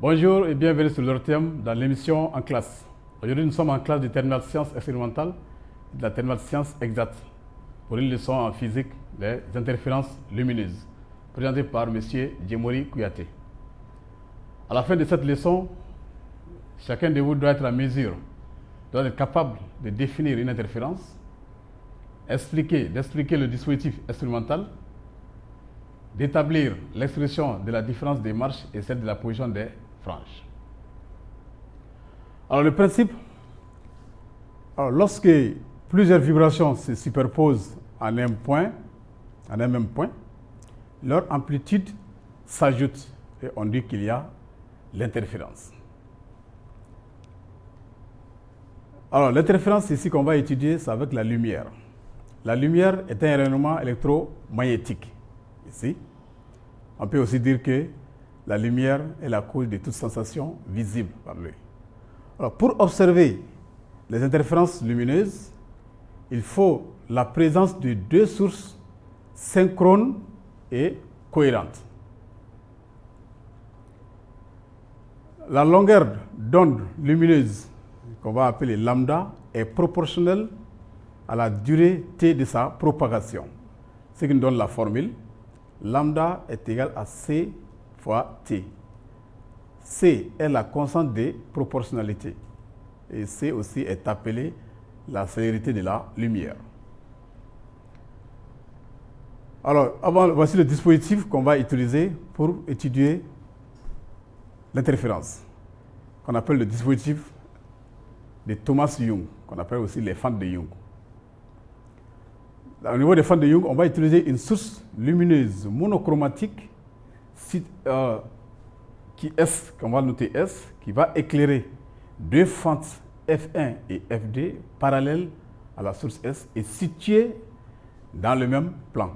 Bonjour et bienvenue sur l'Orthium dans l'émission En classe. Aujourd'hui, nous sommes en classe de terminale sciences expérimentales et de la terminale sciences exactes pour une leçon en physique des interférences lumineuses présentée par M. Djemori Kouyaté. À la fin de cette leçon, chacun de vous doit être en mesure, doit être capable de définir une interférence, d'expliquer le dispositif expérimental, d'établir l'expression de la différence des marches et celle de la position des franges. Alors le principe, lorsque plusieurs vibrations se superposent en un même point, leur amplitude s'ajoute et on dit qu'il y a l'interférence. Alors l'interférence ici qu'on va étudier, c'est avec la lumière. La lumière est un rayonnement électromagnétique. Ici, on peut aussi dire que la lumière est la cause de toute sensation visible par l'œil. Alors, pour observer les interférences lumineuses, il faut la présence de deux sources synchrones et cohérentes. La longueur d'onde lumineuse, qu'on va appeler lambda, est proportionnelle à la durée t de sa propagation, ce qui nous donne la formule. Lambda est égal à C fois T. C est la constante de proportionnalité. Et C aussi est appelé la célérité de la lumière. Alors, voici le dispositif qu'on va utiliser pour étudier l'interférence, qu'on appelle le dispositif de Thomas Young, qu'on appelle aussi les fentes de Young. Au niveau des fentes de Young, on va utiliser une source lumineuse monochromatique qu'on va noter S, qui va éclairer deux fentes F1 et F2 parallèles à la source S et situées dans le même plan.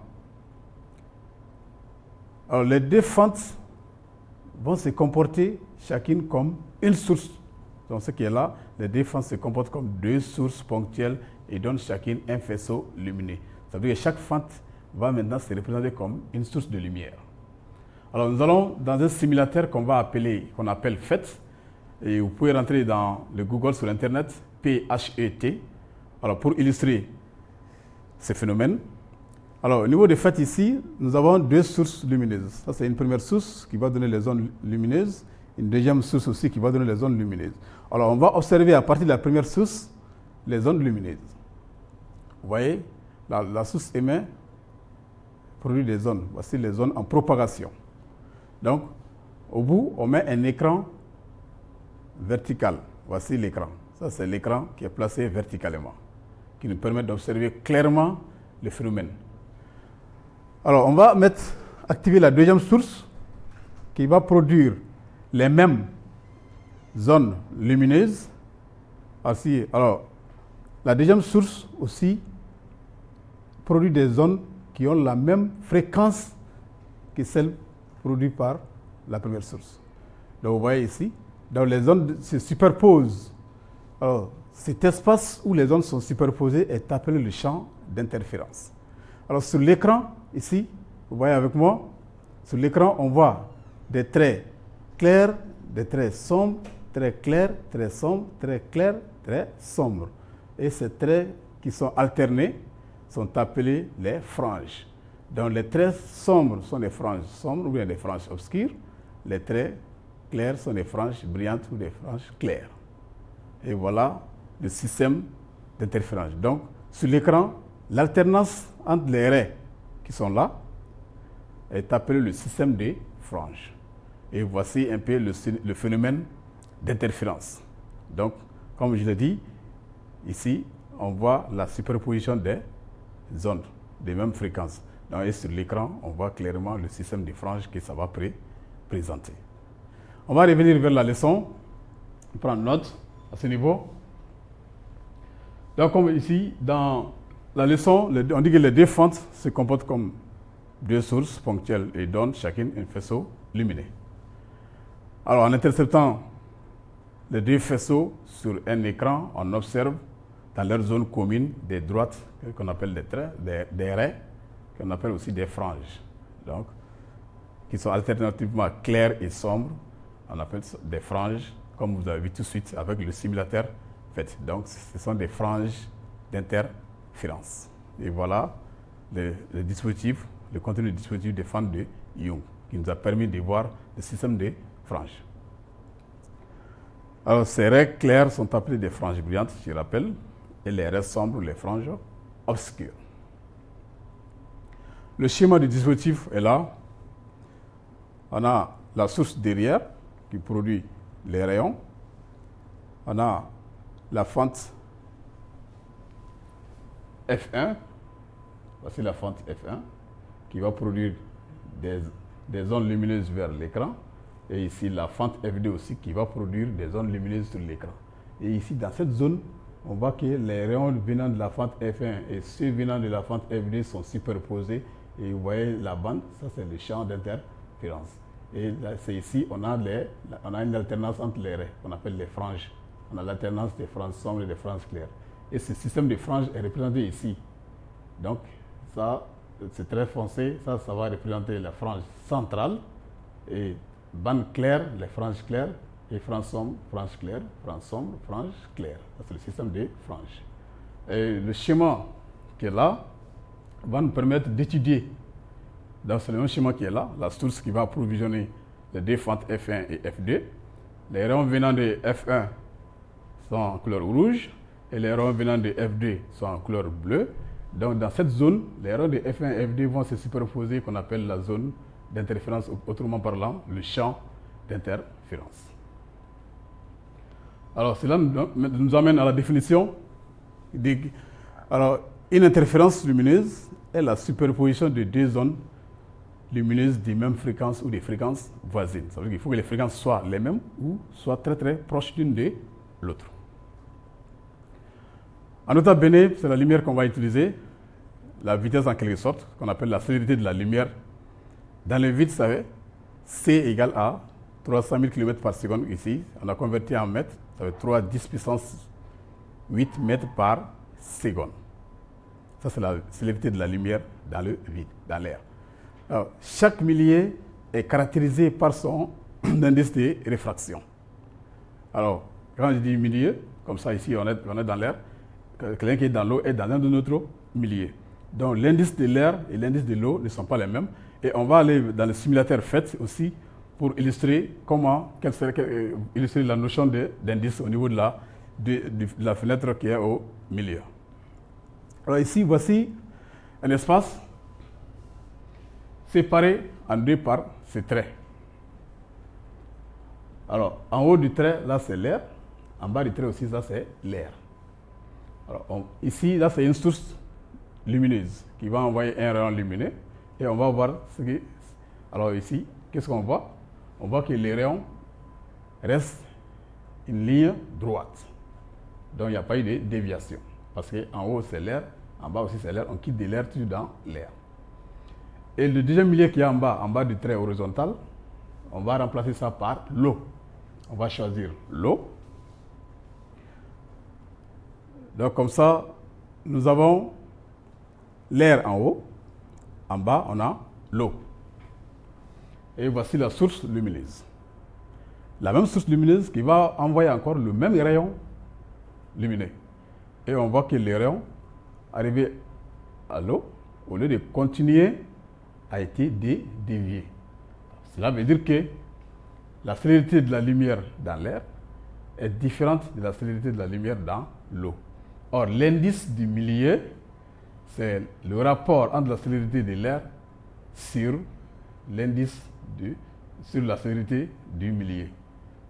Alors les deux fentes vont se comporter chacune comme une source. Donc ce qui est là, les deux fentes se comportent comme deux sources ponctuelles et donnent chacune un faisceau lumineux. Ça veut dire que chaque fente va maintenant se représenter comme une source de lumière. Alors nous allons dans un simulateur qu'on appelle PHET, et vous pouvez rentrer dans le Google sur Internet, PHET, alors pour illustrer ce phénomène. Alors au niveau de PHET ici, nous avons deux sources lumineuses. Ça c'est une première source qui va donner les ondes lumineuses, une deuxième source aussi qui va donner les ondes lumineuses. Alors on va observer à partir de la première source les ondes lumineuses. Vous voyez, la source émet, produit des ondes. Voici les ondes en propagation. Donc, au bout, on met un écran vertical. Voici l'écran. Ça, c'est l'écran qui est placé verticalement, qui nous permet d'observer clairement le phénomène. Alors, on va activer la deuxième source qui va produire les mêmes zones lumineuses. Alors, la deuxième source aussi produit des ondes qui ont la même fréquence que celle produite par la première source. Donc vous voyez ici, donc les ondes se superposent. Alors cet espace où les ondes sont superposées est appelé le champ d'interférence. Alors sur l'écran, ici, vous voyez avec moi, sur l'écran on voit des traits clairs, des traits sombres, très clairs, très sombres, très clairs, très sombres. Et ces traits qui sont alternés sont appelés les franges. Donc les traits sombres sont des franges sombres ou bien des franges obscures. Les traits clairs sont des franges brillantes ou des franges claires. Et voilà le système d'interférence. Donc sur l'écran, l'alternance entre les raies qui sont là est appelée le système des franges. Et voici un peu le phénomène d'interférence. Donc comme je l'ai dit, ici on voit la superposition des ondes des mêmes fréquences. Donc, et sur l'écran, on voit clairement le système des franges que ça va présenter. On va revenir vers la leçon, prendre note à ce niveau. Donc comme ici, dans la leçon, on dit que les deux fentes se comportent comme deux sources ponctuelles et donnent chacune un faisceau lumineux. Alors en interceptant les deux faisceaux sur un écran, on observe dans leur zone commune des droites qu'on appelle des traits, des raies, qu'on appelle aussi des franges, donc, qui sont alternativement claires et sombres, on appelle ça des franges, comme vous avez vu tout de suite avec le simulateur fait. Donc, ce sont des franges d'interférence. Et voilà le dispositif, le contenu du dispositif des fentes de Young, qui nous a permis de voir le système de franges. Alors, ces raies claires sont appelées des franges brillantes, je rappelle, et les raies sombres, les franges obscures. Le schéma du dispositif est là. On a la source derrière qui produit les rayons. On a la fente F1. Voici la fente F1 qui va produire des ondes lumineuses vers l'écran. Et ici, la fente F2 aussi qui va produire des ondes lumineuses sur l'écran. Et ici, dans cette zone, on voit que les rayons venant de la fente F1 et ceux venant de la fente F2 sont superposés. Et vous voyez la bande, ça c'est le champ d'interférence. Et là, c'est ici, on a une alternance entre les raies, qu'on appelle les franges. On a l'alternance des franges sombres et des franges claires. Et ce système de franges est représenté ici. Donc, ça, c'est très foncé. Ça va représenter la frange centrale. Et bande claire, les franges claires. Et franges sombres, franges claires, franges sombres, franges claires. Ça, c'est le système de franges. Et le schéma qui est là va nous permettre d'étudier, dans ce même schéma qui est là, la source qui va approvisionner les deux fentes F1 et F2. Les rayons venant de F1 sont en couleur rouge et les rayons venant de F2 sont en couleur bleue. Donc dans cette zone, les rayons de F1 et F2 vont se superposer, qu'on appelle la zone d'interférence, autrement parlant, le champ d'interférence. Alors cela nous amène à la définition. Alors, une interférence lumineuse est la superposition de deux ondes lumineuses des mêmes fréquences ou des fréquences voisines. Ça veut dire qu'il faut que les fréquences soient les mêmes ou soient très très proches l'une de l'autre. En nota bene, c'est la lumière qu'on va utiliser, la vitesse en quelque sorte, qu'on appelle la célérité de la lumière. Dans le vide, ça fait C égale à 300 000 km par seconde ici. On a converti en mètres, ça fait 3 à 10 puissance 8 mètres par seconde. Ça, c'est la célérité de la lumière dans le vide, dans l'air. Alors, chaque millier est caractérisé par son indice de réfraction. Alors, quand je dis millier, comme ça ici on est dans l'air, quelqu'un qui est dans l'eau est dans un de notre millier. Donc l'indice de l'air et l'indice de l'eau ne sont pas les mêmes. Et on va aller dans le simulateur FET aussi pour illustrer illustrer la notion d'indice au niveau de la fenêtre qui est au milieu. Alors ici, voici un espace séparé en deux par ces traits. Alors, en haut du trait, là, c'est l'air. En bas du trait aussi, ça, c'est l'air. Alors, ici, là, c'est une source lumineuse qui va envoyer un rayon lumineux. Et on va voir ce qui... Alors ici, qu'est-ce qu'on voit? On voit que les rayons restent une ligne droite. Donc, il n'y a pas eu de déviation. Parce qu'en haut, c'est l'air. En bas aussi, c'est l'air. On quitte de l'air toujours dans l'air. Et le deuxième milieu qui est en bas du trait horizontal, on va remplacer ça par l'eau. On va choisir l'eau. Donc comme ça, nous avons l'air en haut. En bas, on a l'eau. Et voici la source lumineuse. La même source lumineuse qui va envoyer encore le même rayon lumineux. Et on voit que les rayons arrivés à l'eau, au lieu de continuer, a été dévié. Cela veut dire que la célérité de la lumière dans l'air est différente de la célérité de la lumière dans l'eau. Or, l'indice du milieu, c'est le rapport entre la célérité de l'air sur l'indice sur la célérité du milieu.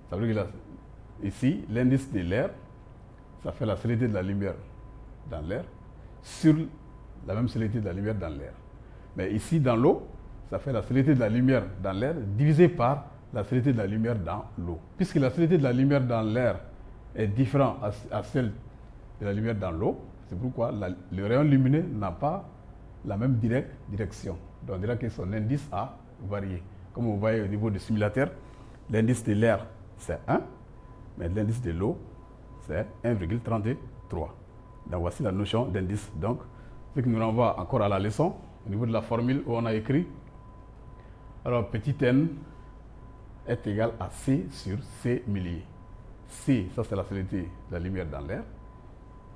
Ça veut dire que ici, l'indice de l'air, ça fait la célérité de la lumière dans l'air sur la même célérité de la lumière dans l'air. Mais ici, dans l'eau, ça fait la célérité de la lumière dans l'air divisée par la célérité de la lumière dans l'eau. Puisque la célérité de la lumière dans l'air est différente à celle de la lumière dans l'eau, c'est pourquoi le rayon lumineux n'a pas la même direction. Donc, on dirait que son indice a varié. Comme vous voyez au niveau du simulateur, l'indice de l'air, c'est 1, mais l'indice de l'eau, c'est 1,33. Donc, voici la notion d'indice. Donc, ce qui nous renvoie encore à la leçon, au niveau de la formule où on a écrit, alors petit n est égal à C sur C milliers. C, ça c'est la célérité de la lumière dans l'air.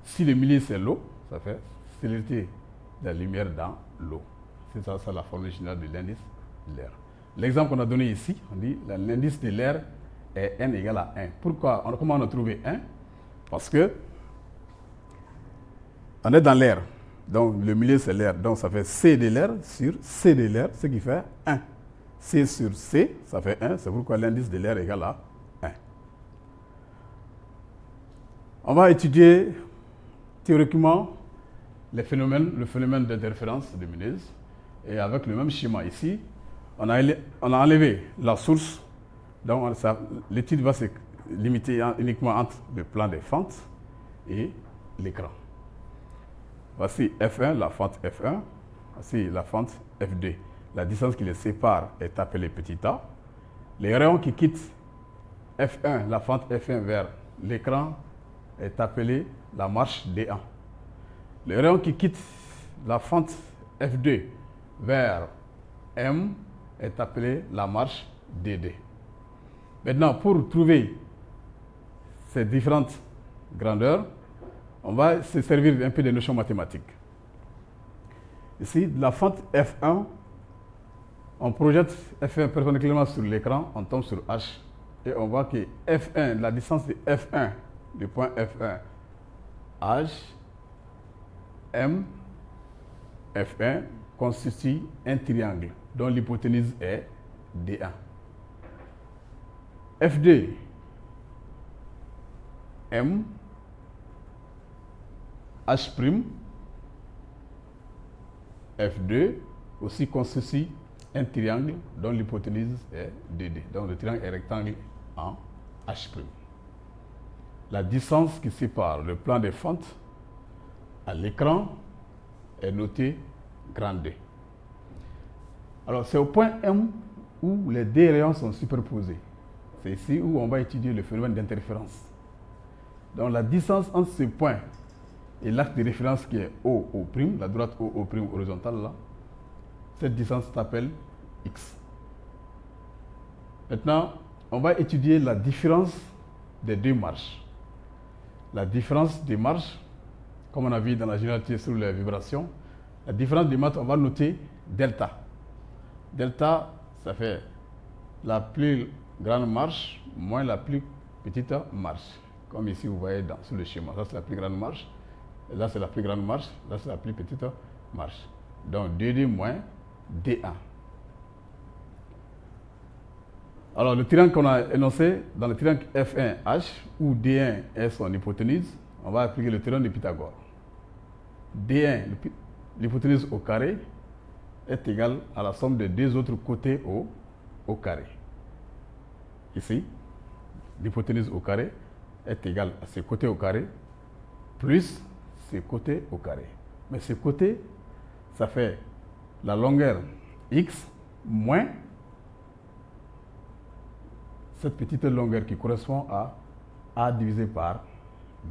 Si le millier c'est l'eau, ça fait célérité de la lumière dans l'eau. C'est ça la formule générale de l'indice de l'air. L'exemple qu'on a donné ici, on dit l'indice de l'air est n égale à 1. Pourquoi? Comment on a trouvé 1? Parce que on est dans l'air. Donc le milieu c'est l'air. Donc ça fait C de l'air sur C de l'air, ce qui fait 1. C sur C, ça fait 1. C'est pourquoi l'indice de l'air est égal à 1. On va étudier théoriquement le phénomène d'interférence lumineuse. Et avec le même schéma ici, on a enlevé la source. Donc l'étude va se limiter uniquement entre le plan des fentes et l'écran. Voici F1, la fente F1. Voici la fente F2. La distance qui les sépare est appelée petit a. Les rayons qui quittent F1, la fente F1 vers l'écran est appelée la marche D1. Le rayon qui quitte la fente F2 vers M est appelé la marche DD. Maintenant, pour trouver ces différentes grandeurs, on va se servir un peu des notions mathématiques. Ici, la fente F1, on projette F1 perpendiculairement sur l'écran, on tombe sur H, et on voit que F1, la distance de F1, du point F1, H, M, F1 constitue un triangle dont l'hypoténuse est D1. F2, M, H', F2 aussi constitue un triangle dont l'hypoténuse est DD. Donc le triangle est rectangle en H'. La distance qui sépare le plan des fentes à l'écran est notée grand D. Alors c'est au point M où les deux rayons sont superposés. C'est ici où on va étudier le phénomène d'interférence. Donc la distance entre ce point et l'axe de référence qui est OO', la droite OO' horizontale là, cette distance s'appelle X. Maintenant, on va étudier la différence des deux marches. La différence des marches, comme on a vu dans la généralité sur les vibrations, la différence des marches, on va noter delta. Delta, ça fait la plus grande marche moins la plus petite marche. Comme ici, vous voyez sur le schéma. Ça, c'est la plus grande marche. Là, c'est la plus grande marche. Là, c'est la plus petite marche. Donc, DD moins D1. Alors, le triangle qu'on a énoncé, dans le triangle F1H, où D1 est son hypoténuse, on va appliquer le théorème de Pythagore. D1, l'hypoténuse au carré, est égale à la somme des deux autres côtés au carré. Ici, l'hypoténuse au carré est égale à ces côtés au carré plus ces côtés au carré. Mais ces côtés, ça fait la longueur x moins cette petite longueur qui correspond à a divisé par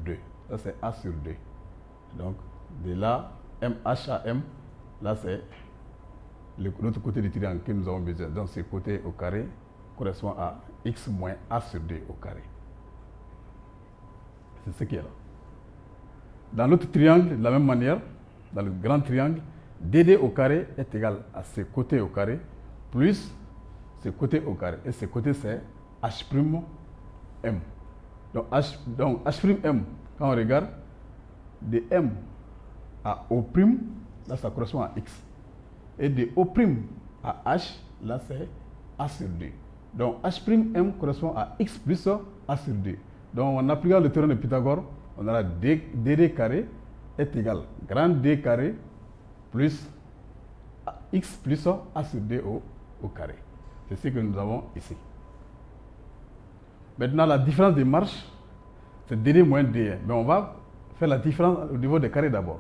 2. Ça, c'est a sur 2. Donc, de là, MH à M, là, c'est l'autre côté du triangle que nous avons besoin. Donc, ce côté au carré correspond à x moins a sur 2 au carré. C'est ce qui est là. Dans l'autre triangle, de la même manière, dans le grand triangle, DD au carré est égal à ce côté au carré plus ce côté au carré. Et ce côté, c'est H', M. Donc H', quand on regarde, de M à O', là, ça correspond à X. Et de O' à H, là, c'est A sur 2. Donc H', correspond à X plus A sur 2. Donc en appliquant le théorème de Pythagore, on aura DD carré est égal à grand D carré plus X plus A sur 2 au carré. C'est ce que nous avons ici. Maintenant, la différence des marches, c'est DD moins D1. Mais on va faire la différence au niveau des carrés d'abord.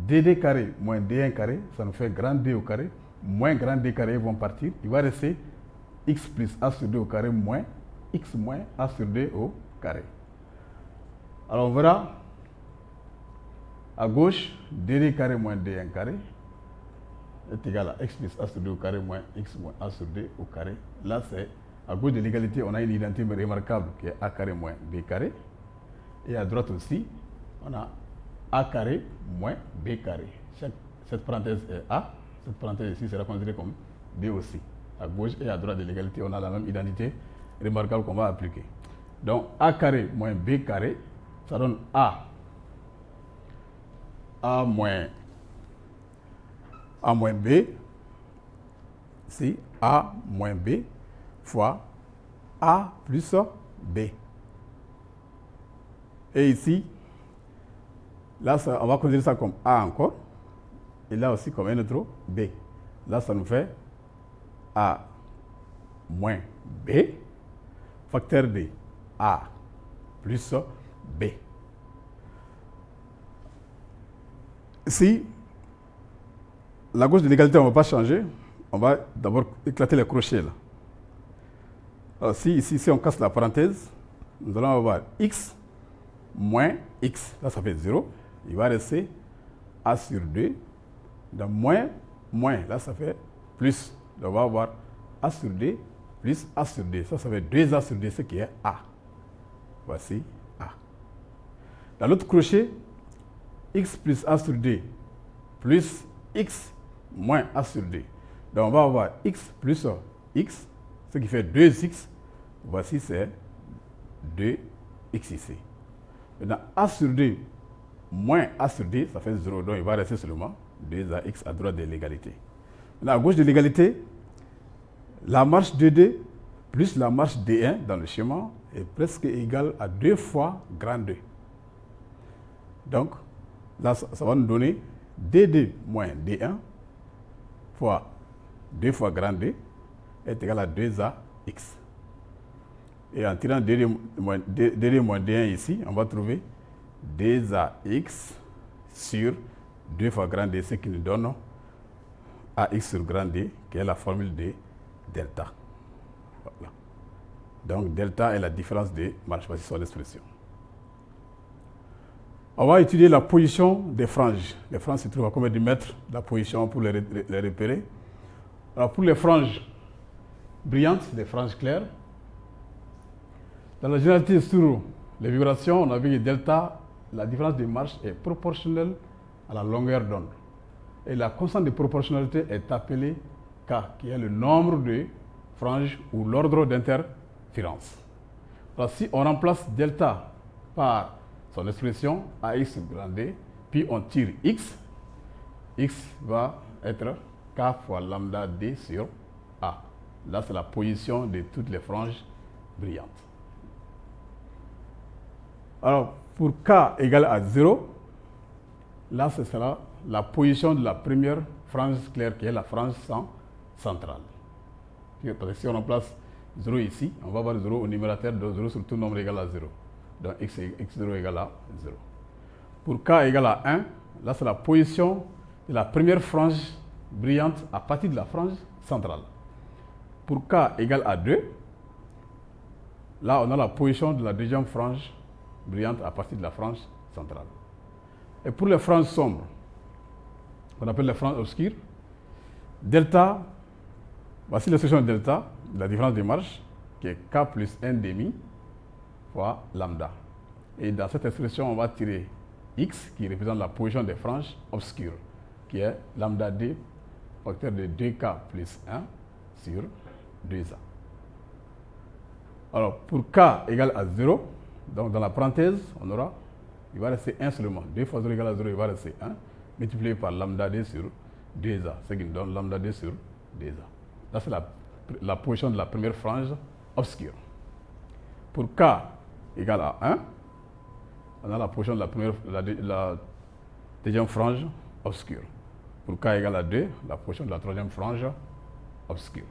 DD carré moins D1 carré, ça nous fait grand D au carré, moins grand D carré, ils vont partir. Il va rester X plus A sur 2 au carré moins X moins A sur 2 au carré. Alors on verra à gauche, DD carré moins D1 carré est égal à X plus A sur 2 au carré moins X moins A sur 2 au carré. Là, c'est À gauche de l'égalité, on a une identité remarquable qui est A carré moins B carré. Et à droite aussi, on a A carré moins B carré. Cette parenthèse est A, cette parenthèse ici sera considérée comme B aussi. À gauche et à droite de l'égalité, on a la même identité remarquable qu'on va appliquer. Donc A carré moins B carré, ça donne A moins B, c'est A moins B fois A plus B. Et ici, là, on va considérer ça comme A encore, et là aussi comme un autre B. Là, ça nous fait A moins B, facteur de A plus B. Si la gauche de l'égalité, on ne va pas changer, on va d'abord éclater les crochets là. Alors si on casse la parenthèse, nous allons avoir x moins x, là ça fait 0, il va rester a sur 2, donc moins, là ça fait plus, donc on va avoir a sur 2 plus a sur 2, ça fait 2a sur 2, ce qui est a. Voici a. Dans l'autre crochet, x plus a sur 2 plus x moins a sur 2. Donc on va avoir x plus x, ce qui fait 2x. Voici c'est 2x ici. Maintenant a sur 2 moins a sur 2, ça fait 0. Donc il va rester seulement 2ax à droite de l'égalité. Maintenant à gauche de l'égalité, la marche 2D plus la marche D1 dans le schéma est presque égale à 2 fois grand 2. Donc là, ça va nous donner DD moins D1 fois 2 fois grand D est égal à 2AX. Et en tirant DD moins D1 ici, on va trouver 2AX sur 2 fois grand D, ce qui nous donne AX sur grand D, qui est la formule de delta. Voilà. Donc delta est la différence de marche. Voici son expression. On va étudier la position des franges. Les franges se trouvent à combien de mètres? La position pour les repérer. Alors pour les franges brillantes, les franges claires, dans la généralité sur les vibrations, on a vu que delta, la différence de marche est proportionnelle à la longueur d'onde. Et la constante de proportionnalité est appelée K, qui est le nombre de franges ou l'ordre d'interférence. Alors si on remplace delta par son expression AX grand D, puis on tire X va être K fois lambda D sur A. Là, c'est la position de toutes les franges brillantes. Alors, pour K égale à 0, là, ce sera la position de la première frange claire, qui est la frange centrale. Parce que si on remplace 0 ici, on va avoir 0 au numérateur, donc 0 sur tout nombre égal à 0. Donc x0 égale à 0. Pour k égale à 1, là c'est la position de la première frange brillante à partir de la frange centrale. Pour k égale à 2, là on a la position de la deuxième frange brillante à partir de la frange centrale. Et pour les franges sombres, qu'on appelle les franges obscures, delta, voici l'expression de delta, la différence de marche, qui est k plus 1 demi fois lambda. Et dans cette expression, on va tirer x, qui représente la position des franges obscures, qui est lambda d, facteur de 2k plus 1 sur 2a. Alors, pour k égale à 0, donc dans la parenthèse, on aura, il va rester 1 seulement. 2 fois 0 égale à 0, il va rester 1, multiplié par lambda d sur 2a, ce qui nous donne lambda d sur 2a. Là, c'est la position de la première frange obscure. Pour k égale à 1, on a la position de la deuxième frange obscure. Pour k égale à 2, la position de la troisième frange obscure.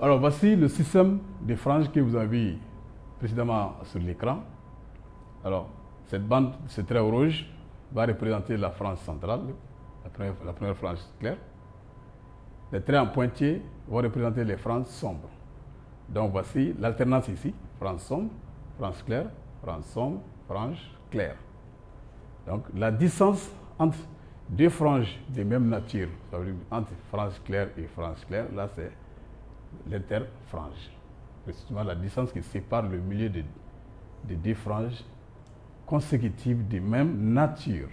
Alors voici le système de franges que vous avez précédemment sur l'écran. Alors cette bande, ce trait rouge, va représenter la frange centrale, la première frange claire. Les traits en pointillés vont représenter les franges sombres. Donc voici l'alternance ici, frange sombre, frange claire, frange sombre, frange claire. Donc la distance entre deux franges de même nature, ça veut dire entre frange claire et frange claire, là c'est l'interfrange. Précisément la distance qui sépare le milieu de deux franges consécutives de même nature.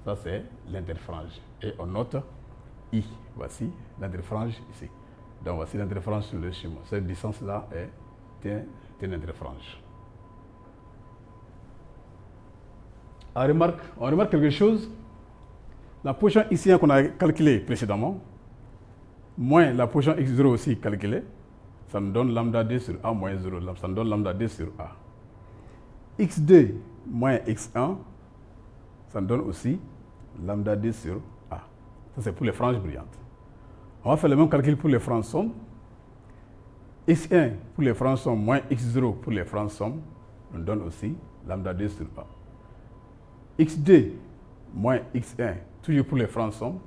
Ça, c'est l'interfrange. Et on note I. Voici l'interfrange ici. Donc, voici l'interfrange sur le schéma. Cette distance-là est une interfrange. On remarque quelque chose. La position ici qu'on a calculée précédemment, moins la position x0 aussi calculée, ça me donne lambda d sur a moins 0. Ça me donne lambda d sur a. x2 moins x1, ça me donne aussi lambda d sur a. Ça, c'est pour les franges brillantes. On va faire le même calcul pour les franges sombres. x1 pour les franges sombres moins x0 pour les franges sombres nous donne aussi lambda d sur a. x2 moins x1, toujours pour les franges sombres,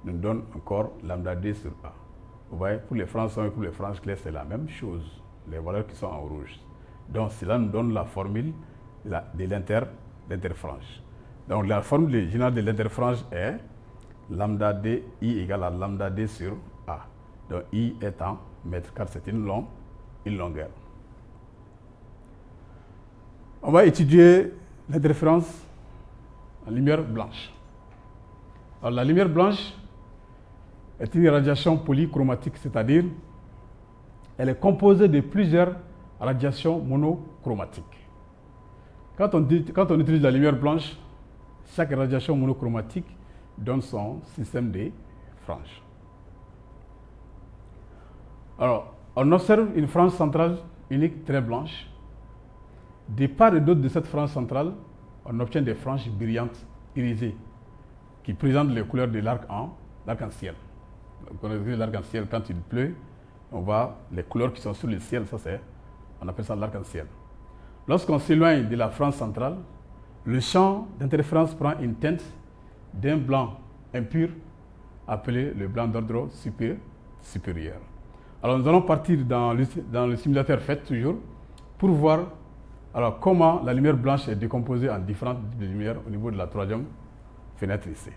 nous donne encore lambda d sur a. Vous voyez, pour les franges sombres et pour les franges claires, c'est la même chose, les valeurs qui sont en rouge. Donc, cela nous donne la formule de l'interfrange. Donc, la formule générale de l'interfrange est lambda d, I égale à lambda d sur A. Donc, I est en mètres, car c'est une longueur. On va étudier l'interférence en lumière blanche. Alors, la lumière blanche est une radiation polychromatique, c'est-à-dire elle est composée de plusieurs radiations monochromatiques. Quand on utilise la lumière blanche, chaque radiation monochromatique donne son système de franges. Alors, on observe une frange centrale unique très blanche. De part et d'autre de cette frange centrale, on obtient des franges brillantes, irisées, qui présentent les couleurs de l'arc-en-ciel. L'arc-en-ciel, quand il pleut, on voit les couleurs qui sont sur le ciel, on appelle ça l'arc-en-ciel. Lorsqu'on s'éloigne de la frange centrale, le champ d'interférence prend une teinte d'un blanc impur appelé le blanc d'ordre supérieur. Alors nous allons partir dans le simulateur FET toujours pour voir comment la lumière blanche est décomposée en différentes lumières au niveau de la troisième fenêtre ici.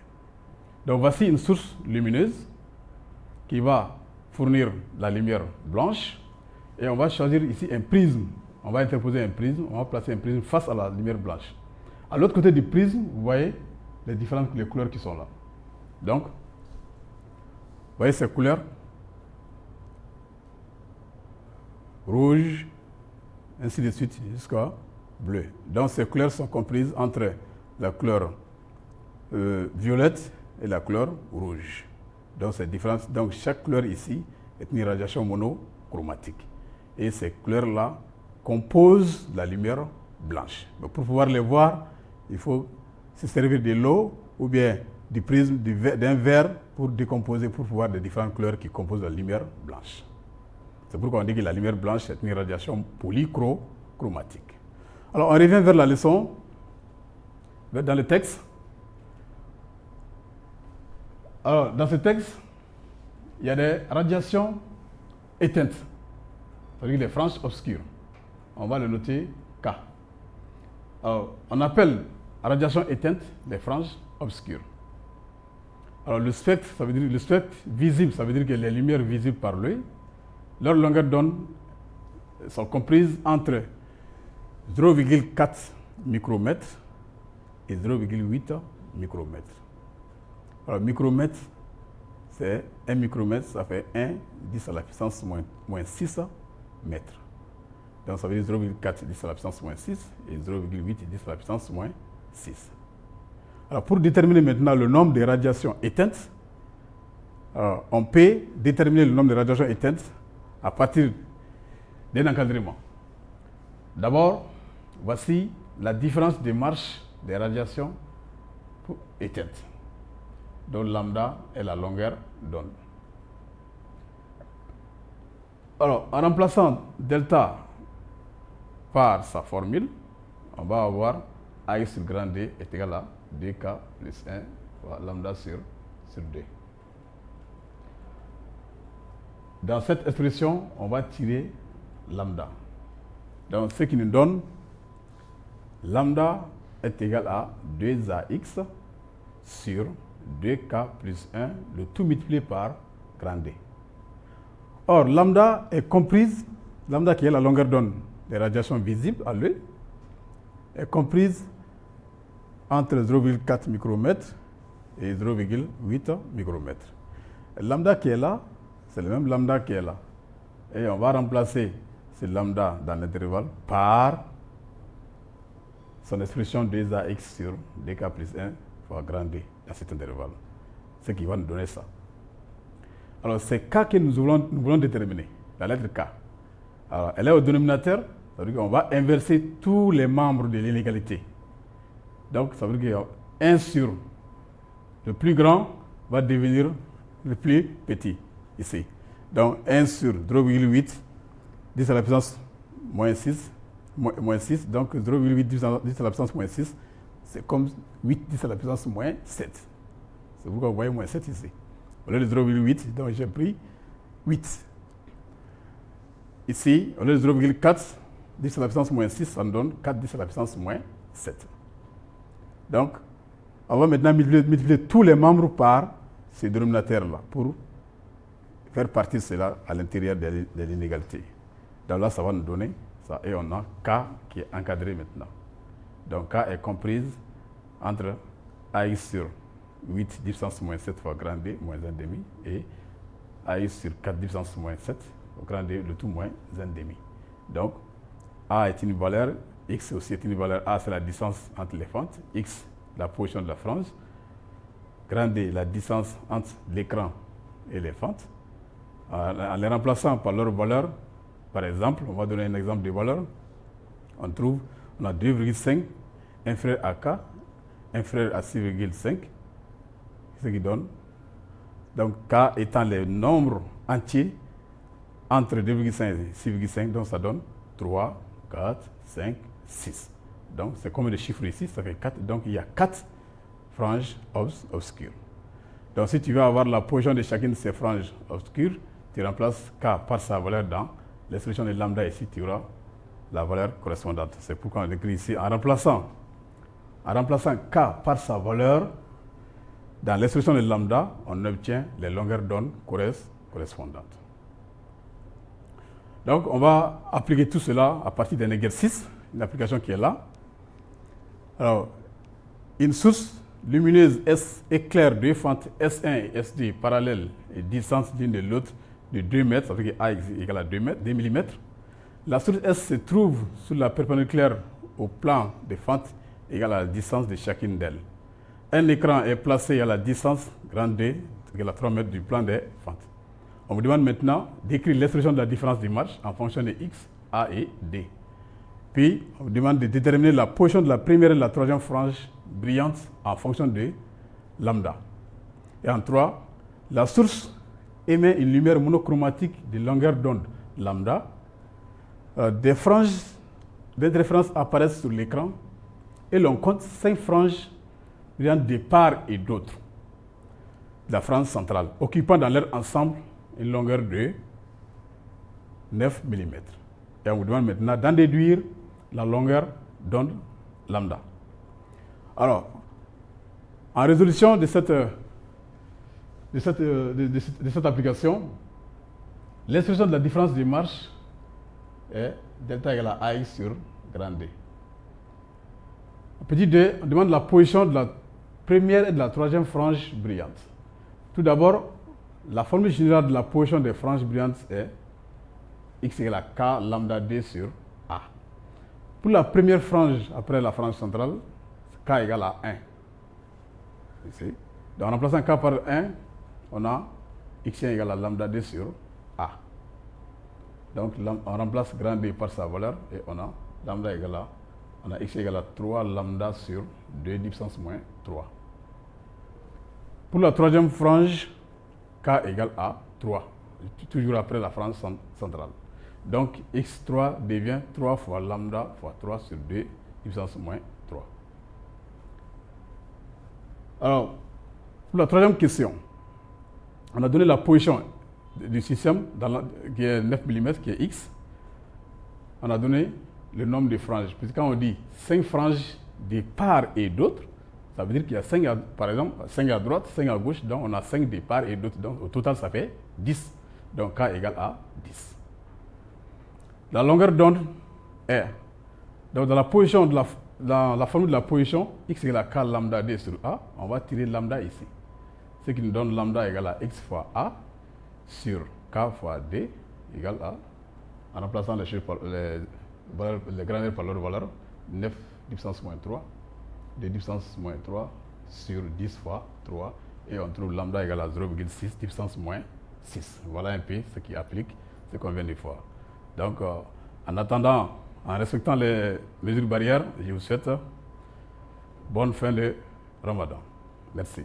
Donc voici une source lumineuse qui va fournir la lumière blanche et on va choisir ici un prisme. On va interposer un prisme, on va placer un prisme face à la lumière blanche. À l'autre côté du prisme, vous voyez les couleurs qui sont là. Donc, vous voyez ces couleurs rouge, ainsi de suite jusqu'à bleu. Donc ces couleurs sont comprises entre la couleur violette et la couleur rouge. Donc c'est différent. Donc chaque couleur ici est une radiation monochromatique. Et ces couleurs-là composent la lumière blanche. Mais pour pouvoir les voir, il faut se servir de l'eau ou bien du prisme d'un verre pour décomposer, pour voir les différentes couleurs qui composent la lumière blanche. C'est pourquoi on dit que la lumière blanche est une radiation polychromatique. Alors on revient vers la leçon, dans le texte. Alors dans ce texte, il y a des radiations éteintes, c'est-à-dire les franges obscures. On va le noter K. Alors on appelle radiation éteinte les franges obscures. Alors le spectre, ça veut dire le spectre visible, ça veut dire que les lumières visibles par l'œil, leurs longueurs d'onde sont comprises entre 0,4 micromètres et 0,8 micromètres. Alors, micromètre, c'est 1 micromètre, ça fait 1 10 à la puissance moins 6 mètres. Donc, ça veut dire 0,4 10 à la puissance moins 6 et 0,8 10 à la puissance moins 6. Alors, pour déterminer maintenant le nombre de radiations éteintes, on peut déterminer le nombre de radiations éteintes à partir d'un encadrement. D'abord, voici la différence de marche des radiations éteintes, dont lambda est la longueur d'onde. Alors, en remplaçant delta par sa formule, on va avoir A sur grand D est égal à 2K plus 1 fois lambda sur 2. Dans cette expression, on va tirer lambda. Donc, ce qui nous donne lambda est égal à 2AX sur 2K plus 1, le tout multiplié par grand D. Or, lambda est comprise, lambda qui est la longueur d'onde des radiations visibles à l'œil, est comprise entre 0,4 micromètres et 0,8 micromètres. Lambda qui est là, c'est le même lambda qui est là. Et on va remplacer ce lambda dans l'intervalle par son expression 2ax sur dk plus 1 fois grand D dans cet intervalle. Ce qui va nous donner ça. Alors, c'est K que nous voulons déterminer, la lettre K. Alors, elle est au dénominateur, ça veut dire qu'on va inverser tous les membres de l'inégalité. Donc, ça veut dire que 1 sur le plus grand va devenir le plus petit, ici. Donc, 1 sur 0,8, 10 à la puissance moins 6, donc 0,8 10 à la puissance moins 6, c'est comme 8 10 à la puissance moins 7. C'est pourquoi vous voyez moins 7 ici. Au lieu de 0,8, donc j'ai pris 8. Ici, au lieu de 0,4, 10 à la puissance moins 6, ça nous donne 4 10 à la puissance moins 7. Donc, on va maintenant multiplier tous les membres par ces dénominateurs-là pour faire partir cela à l'intérieur de l'inégalité. Donc là, ça va nous donner ça. Et on a K qui est encadré maintenant. Donc K est comprise entre AX sur 8 10 puissance moins 7 fois grand D moins 1,5 et AX sur 4 10 puissance moins 7 au grand D, le tout moins 1,5. Donc A est une valeur, X aussi est une valeur. A, c'est la distance entre les fentes, X, la position de la frange, grand D, la distance entre l'écran et les fentes. En les remplaçant par leur valeur, par exemple, on va donner un exemple de valeur. On a 2,5 inférieur à K, inférieur à 6,5, ce qui donne, donc K étant les nombres entiers entre 2,5 et 6,5, donc ça donne 3, 4, 5, 6. Donc c'est comme des chiffres ici, ça fait 4, donc il y a 4 franges obscures. Donc si tu veux avoir la position de chacune de ces franges obscures, tu remplaces K par sa valeur dans l'expression de lambda ici, tu auras la valeur correspondante. C'est pourquoi on écrit ici, en remplaçant K par sa valeur, dans l'expression de lambda, on obtient les longueurs d'onde correspondantes. Donc, on va appliquer tout cela à partir d'un exercice, une application qui est là. Alors, une source lumineuse S éclaire deux fentes S1 et S2 parallèles et distantes l'une de l'autre de 2 mètres, ça veut dire que A égale à 2 mm. La source S se trouve sur la perpendiculaire au plan des fentes égale à la distance de chacune d'elles. Un écran est placé à la distance grand D, égale à 3 mètres du plan des fentes. On vous demande maintenant d'écrire l'expression de la différence d'image en fonction de X, A et D. Puis, on vous demande de déterminer la position de la première et de la troisième frange brillante en fonction de lambda. Et en 3, la source émet une lumière monochromatique de longueur d'onde lambda. Des franges d'interférence apparaissent sur l'écran et l'on compte 5 franges brillantes de part et d'autre de la frange centrale, occupant dans leur ensemble une longueur de 9 mm. Et on vous demande maintenant d'en déduire la longueur d'onde lambda. Alors, en résolution de cette application, l'expression de la différence de marche est delta égale à I sur grand D. Petit 2, on demande la position de la première et de la troisième frange brillante. Tout d'abord, la formule générale de la position des franges brillantes est X égale à K lambda D sur A. Pour la première frange après la frange centrale, K égale à 1. Ici. Donc en remplaçant K par 1, on a X1 égale à lambda D sur A. Donc on remplace grand D par sa valeur et on a lambda égale à, on a X égale à 3 lambda sur 2 10 puissance moins 3. Pour la troisième frange, K égale à 3, toujours après la frange centrale. Donc X3 devient 3 fois lambda fois 3 sur 2 puissance moins 3. Alors, pour la troisième question, on a donné la position du système qui est 9 mm, qui est X. On a donné le nombre de franges. Puisque quand on dit 5 franges de part et d'autre, ça veut dire qu'il y a 5, par exemple, 5 à droite, 5 à gauche, donc on a 5 de part et d'autre. Donc au total, ça fait 10. Donc K égale à 10. La longueur d'onde est, donc dans la position dans la formule de la position, x égale à K lambda D sur A, on va tirer lambda ici. Ce qui nous donne lambda égale à x fois A sur K fois D égale à, en remplaçant les grandeurs par leur valeur, 9 puissance moins 3, 2 puissance moins 3 sur 10 fois 3, et on trouve lambda égale à 0,6 puissance moins 6. Voilà un peu ce qui applique ce qu'on vient de voir. Donc, en attendant, en respectant les mesures barrières, je vous souhaite bonne fin de Ramadan. Merci.